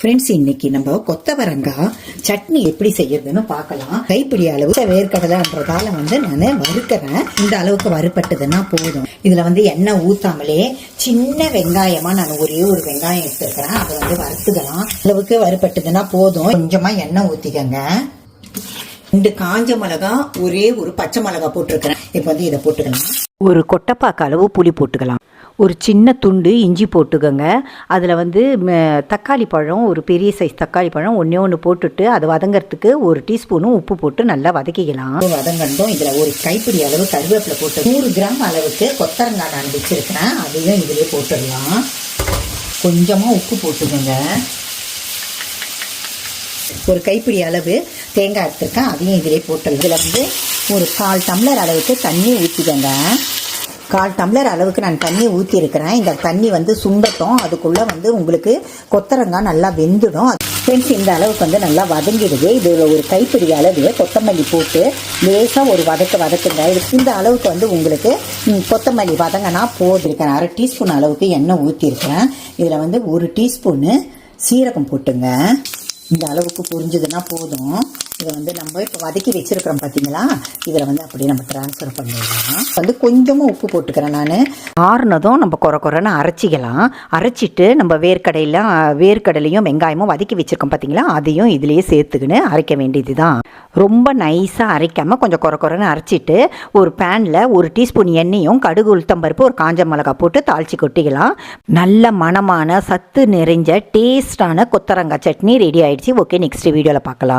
Friends, இன்னைக்கு நம்ம கொத்தவரங்காய் சட்னி எப்படி செய்யறதுன்னு பார்க்கலாம். கைப்பிடி அளவு வேர்க்கடலைன்றதால நான் வறுக்கிறேன். இந்த அளவுக்கு வறுப்பட்டதுன்னா போதும். இதுல எண்ணெய் ஊத்தாமலே சின்ன வெங்காயமா நான் ஒரே ஒரு வெங்காயம் எடுத்துக்கிறேன். அதை வறுத்துக்கலாம். அளவுக்கு வறுப்பட்டதுன்னா போதும். கொஞ்சமா எண்ணெய் ஊத்திக்கங்க. 2 காஞ்ச மிளகா, ஒரே ஒரு பச்சை மிளகா போட்டிருக்கிறேன். இப்ப இதை போட்டுக்கலாம். ஒரு கொட்டைப்பாக்கு அளவு புளி போட்டுக்கலாம். ஒரு சின்ன துண்டு இஞ்சி போட்டுக்கோங்க. அதில் தக்காளி பழம், ஒரு பெரிய சைஸ் தக்காளி பழம் ஒன்று போட்டுட்டு அதை வதங்கிறதுக்கு 1 டீஸ்பூனும் உப்பு போட்டு நல்லா வதக்கிக்கலாம். வதங்கட்டும். இதில் ஒரு கைப்பிடி அளவு கருவேப்பிலை போட்டு 100 கிராம் அளவுக்கு கொத்தரங்காய் நான் வச்சிருக்கிறேன். அதையும் இதிலே போட்டுடலாம். கொஞ்சமாக உப்பு போட்டுக்கோங்க. ஒரு கைப்பிடி அளவு தேங்காய் எடுத்துருக்கேன். அதையும் இதிலே போட்டுடலாம். இதில் ஒரு 1/4 டம்ளர் அளவுக்கு தண்ணி ஊற்றிக்கோங்க. 1/4 டம்ளர் அளவுக்கு நான் தண்ணி ஊற்றிருக்கிறேன். இந்த தண்ணி சுண்டட்டும். அதுக்குள்ளே உங்களுக்கு கொத்தரங்காய் நல்லா வெந்துடும். ஃப்ரெண்ட்ஸ், இந்த அளவுக்கு நல்லா வதங்கிடுது. இதில் ஒரு கைப்பிடி அளவு கொத்தமல்லி போட்டு லேசாக ஒரு வதக்குங்க. இந்த அளவுக்கு உங்களுக்கு கொத்தமல்லி வதங்கினா போட்டிருக்கேன். 1/2 டீஸ்பூன் அளவுக்கு எண்ணெய் ஊற்றிருக்கிறேன். இதில் 1 டீஸ்பூனு சீரகம் போட்டுங்க. இந்த அளவுக்கு புரிஞ்சுதுன்னா போதும். இதை நம்ம இப்போ வதக்கி வச்சிருக்கிறோம் பார்த்தீங்களா, இதில் அப்படியே நம்ம ட்ரான்ஸ்ஃபர் பண்ணிடலாம். கொஞ்சமாக உப்பு போட்டுக்கிறேன். நான் ஆறுனதும் நம்ம குறைன்னு அரைச்சிக்கலாம். அரைச்சிட்டு நம்ம வேர்க்கடலையும் வெங்காயமும் வதக்கி வச்சுருக்கோம் பார்த்தீங்களா, அதையும் இதிலேயே சேர்த்துக்கின்னு அரைக்க வேண்டியது தான். ரொம்ப நைஸாக அரைக்காமல் கொஞ்சம் குறைன்னு அரைச்சிட்டு ஒரு பேனில் 1 டீஸ்பூன் எண்ணெயும் கடுகு, உளுத்தம்பருப்பு, ஒரு காஞ்ச மிளகாய் போட்டு தாளித்து கொட்டிக்கலாம். நல்ல மணமான சத்து நிறைஞ்ச டேஸ்டான கொத்தரங்காய் சட்னி ரெடி ஆகிடுச்சு. ஓகே, நெக்ஸ்ட் வீடியோவில் பார்க்கலாம்.